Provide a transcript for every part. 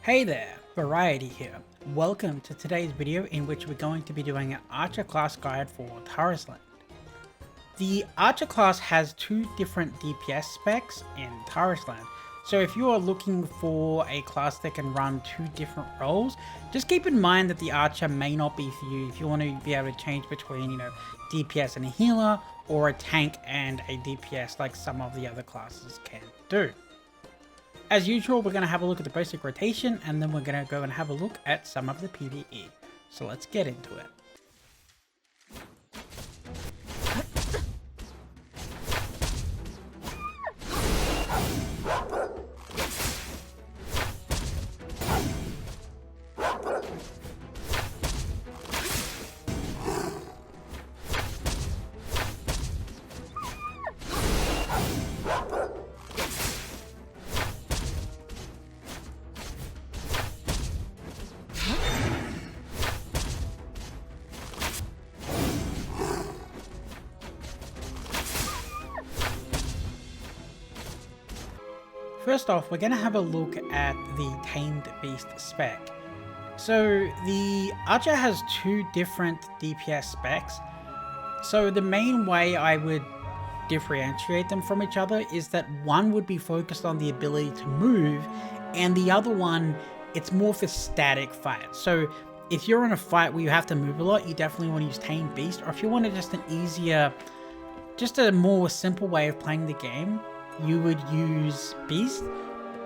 Hey there, Variety here. Welcome to today's video in which we're going to be doing an Archer class guide for Tarisland. The Archer class has two different DPS specs in Tarisland, so if you are looking for a class that can run two different roles, just keep in mind that the Archer may not be for you if you want to be able to change between, DPS and a healer, or a tank and a DPS like some of the other classes can do. As usual, we're going to have a look at the basic rotation, and then we're going to go and have a look at some of the PvE. So let's get into it. First off, we're going to have a look at the Tamed Beast spec. So the Archer has two different DPS specs. So the main way I would differentiate them from each other is that one would be focused on the ability to move, and the other one, it's more for static fights. So if you're in a fight where you have to move a lot, you definitely want to use Tamed Beast, or if you wanted just a more simple way of playing the game, you would use Beast.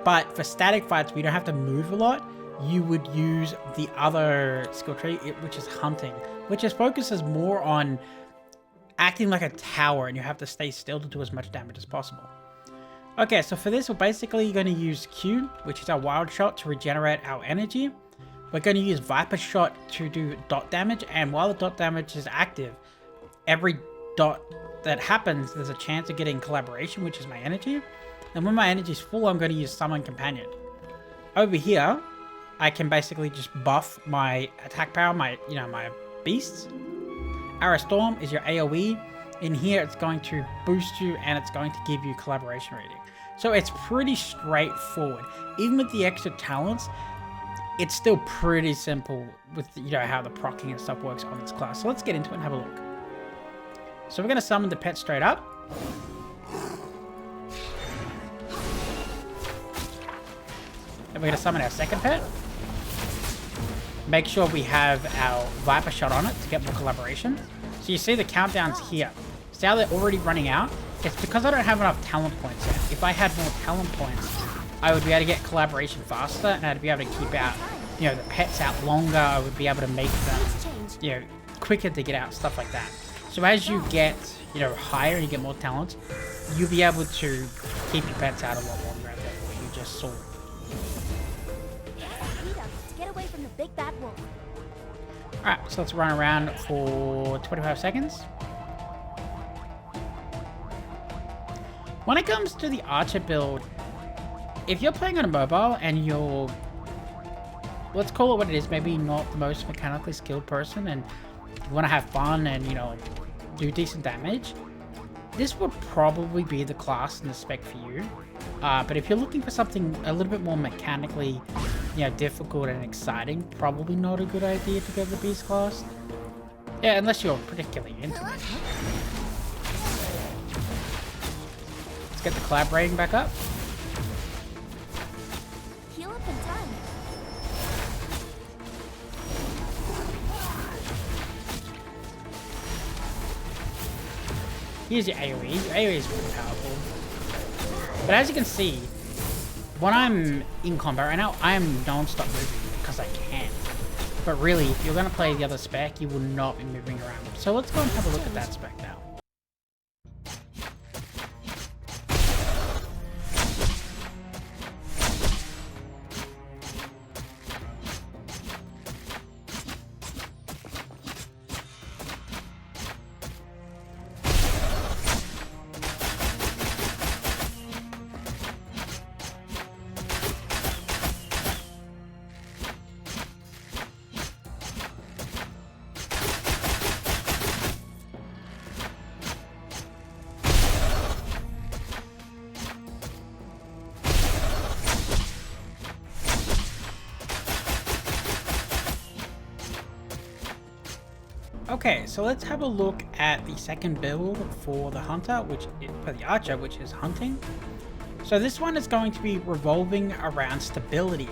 But for static fights where you don't have to move a lot, you would use the other skill tree, which is Hunting, which focuses more on acting like a tower, and you have to stay still to do as much damage as possible. Okay, so for this, we're basically going to use Q, which is our wild shot, to regenerate our energy. We're going to use Viper shot to do dot damage, and while the dot damage is active, every dot that happens, there's a chance of getting collaboration, which is my energy. And when my energy is full, I'm going to use Summon Companion. Over here, I can basically just buff my attack power, my beasts. Arrow Storm is your AoE. In here, it's going to boost you, and it's going to give you collaboration rating. So it's pretty straightforward. Even with the extra talents, it's still pretty simple with how the proccing and stuff works on this class. So let's get into it and have a look. So we're going to summon the pet straight up. And we're going to summon our second pet. Make sure we have our Viper shot on it to get more collaboration. So you see the countdowns here. See how they're already running out? It's because I don't have enough talent points yet. If I had more talent points, I would be able to get collaboration faster, and I'd be able to keep out, the pets out longer. I would be able to make them, quicker to get out, stuff like that. So as you get, higher and you get more talents, you'll be able to keep your pets out a lot longer out there, what you just saw. Alright, so let's run around for 25 seconds. When it comes to the Archer build, if you're playing on a mobile and you're, let's call it what it is, maybe not the most mechanically skilled person, and you want to have fun and, do decent damage, this would probably be the class and the spec for you. But if you're looking for something a little bit more mechanically, difficult and exciting, probably not a good idea to go the Beast class. Yeah, unless you're particularly into it. Let's get the collaborating back up. Heal up in time. Here's your AoE. Your AoE is really powerful. But as you can see, when I'm in combat right now, I am non-stop moving because I can. But really, if you're going to play the other spec, you will not be moving around. So let's go and have a look at that spec now. Okay, so let's have a look at the second build for the hunter, for the archer, which is hunting. So this one is going to be revolving around stability.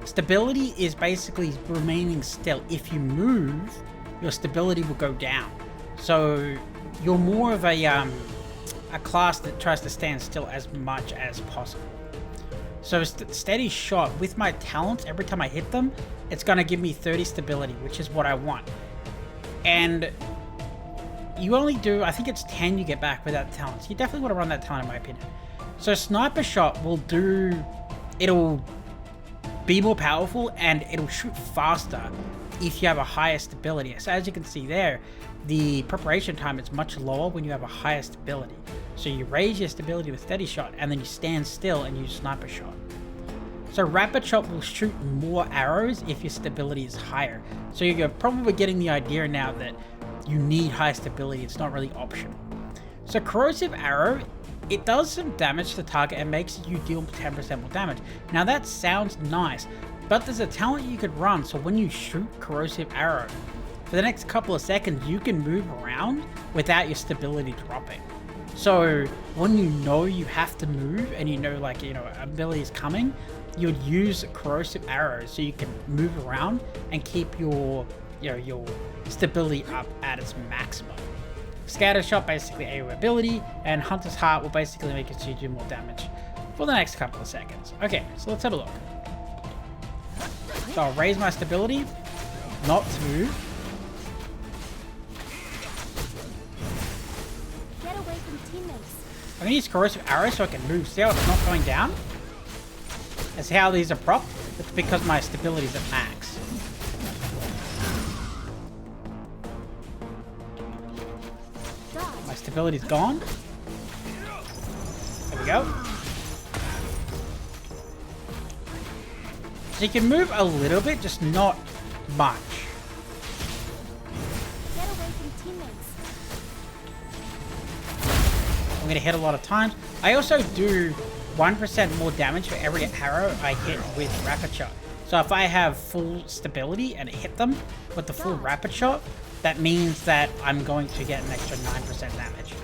Stability is basically remaining still. If you move, your stability will go down. So you're more of a class that tries to stand still as much as possible. So steady shot, with my talents, every time I hit them, it's going to give me 30 stability, which is what I want. And you only do, I think it's 10 you get back without talents. You definitely want to run that talent in my opinion. So sniper shot will do, it'll be more powerful and it'll shoot faster if you have a higher stability. So as you can see there, the preparation time is much lower when you have a higher stability. So you raise your stability with steady shot and then you stand still and use sniper shot. So rapid shot will shoot more arrows if your stability is higher. So you're probably getting the idea now that you need high stability. It's not really optional. So corrosive arrow, it does some damage to the target and makes you deal 10% more damage. Now that sounds nice, but there's a talent you could run. So when you shoot corrosive arrow, for the next couple of seconds, you can move around without your stability dropping. So when you know you have to move and you know, like, you know, ability is coming, you'd use corrosive arrows so you can move around and keep your, you know, your stability up at its maximum. Scatter shot, basically AoE ability, and Hunter's Heart will basically make it so you do more damage for the next couple of seconds. Okay, so let's have a look. So I'll raise my stability, not to move. Get away from teammates. I'm gonna use corrosive arrows so I can move. See how it's not going down? And see how these are propped? It's because my stability is at max. My stability's gone. There we go. So you can move a little bit, just not much. Get away from teammates. I'm gonna hit a lot of times. I also do 1% more damage for every arrow I hit with rapid shot. So if I have full stability and hit them with the full rapid shot, that means that I'm going to get an extra 9% damage.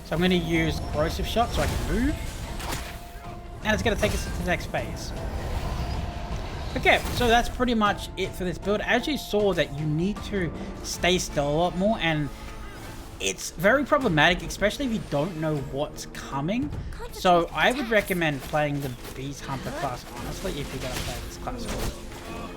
So I'm going to use corrosive shot so I can move. And it's going to take us to the next phase. Okay, so that's pretty much it for this build. As you saw, that you need to stay still a lot more, and it's very problematic, especially if you don't know what's coming. So I would recommend playing the Beast Hunter class, honestly, if you're going to play this class.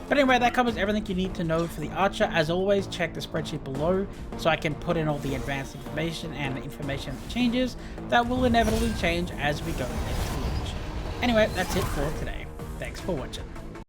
But anyway, that covers everything you need to know for the Archer. As always, check the spreadsheet below so I can put in all the advanced information and information changes that will inevitably change as we go into launch. Anyway, that's it for today. Thanks for watching.